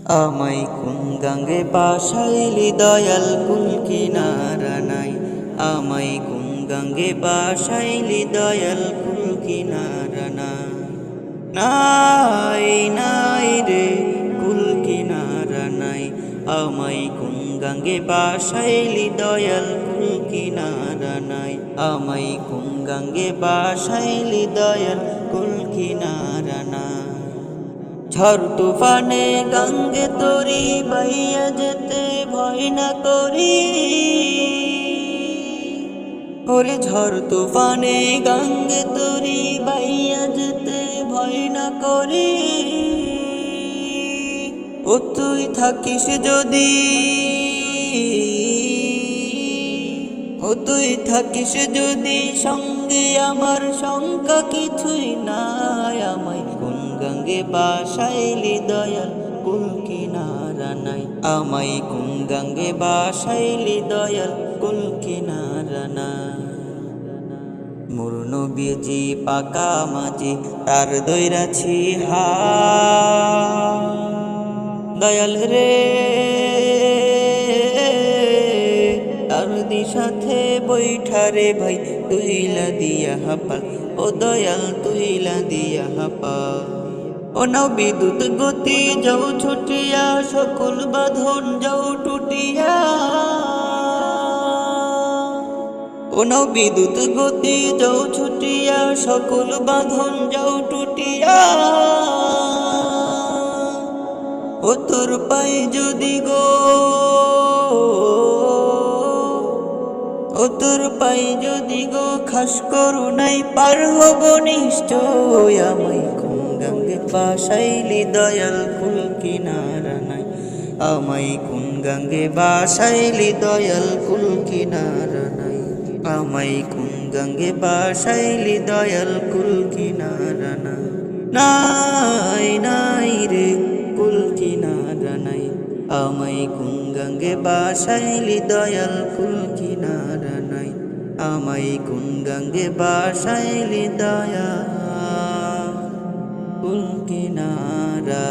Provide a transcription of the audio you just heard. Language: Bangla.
আমায় কোন গঙ্গে বাসাইলি দয়াল কুল কিনারা নাই। আমায় কোন গঙ্গে বাসাইলি দয়াল কুল কিনারা নাই। নাই নাই রে কুল কিনারা নাই। আমায় কোন গঙ্গে বাসাইলি দয়াল কুল কিনারা নাই। আমায় কোন গঙ্গে বাসাইলি দয়াল কুল কিনারা নাই। ঝড় তুফানে গঙ্গে তোরি বাইয়া যেতে ভয় না করি। ওরে ঝড় তুফানে গঙ্গে তোরি বাইয়া যেতে ভয় না করি। ও তুই থাকিস যদি, ও তুই থাকিস যদি সঙ্গে আমার শঙ্কা কিছুই নাই। আমায় কোন গঙ্গে বাসাইলি দয়াল কুল কিনারা নাই। আমায় কোন গঙ্গে বাসাইলি দয়াল কুল কিনারা নাই। মোর নবীজি পাকা মাঝি তার দইরাছি হা দয়াল রে তার সাথে বৈঠারে ভাই তুইলা দিয়া হাপা। ও দয়াল তুইলা দিয়া হাপা। ও নাও বিদ্যুৎ গতি যাও ছুটিয়া সকল বাঁধন যাও টুটিয়া। ও নাও বিদ্যুৎ গতি যাও ছুটিয়া সকল বাঁধন যাও টুটিয়া। ও তোর পাই যদি গো, ও তোর পাই যদি গো খাস করুণাই পার হব নিশ্চয়। আমায় কোন গঙ্গে বাসাইলি দয়াল কুল কিনারা নাই। আমায় কোন গঙ্গে বাসাইলি দয়াল কুল কিনারা নাই। আমায় কোন গঙ্গে বাসাইলি দয়াল কুল কিনারা নাই। নাই নাই রে কুল কিনারা নাই। আমায় কোন গঙ্গে বাসাইলি দয়াল কুল কিনারা নাই। আমায় কোন গঙ্গে বাসাইলি দয়াল কুল কিনারা।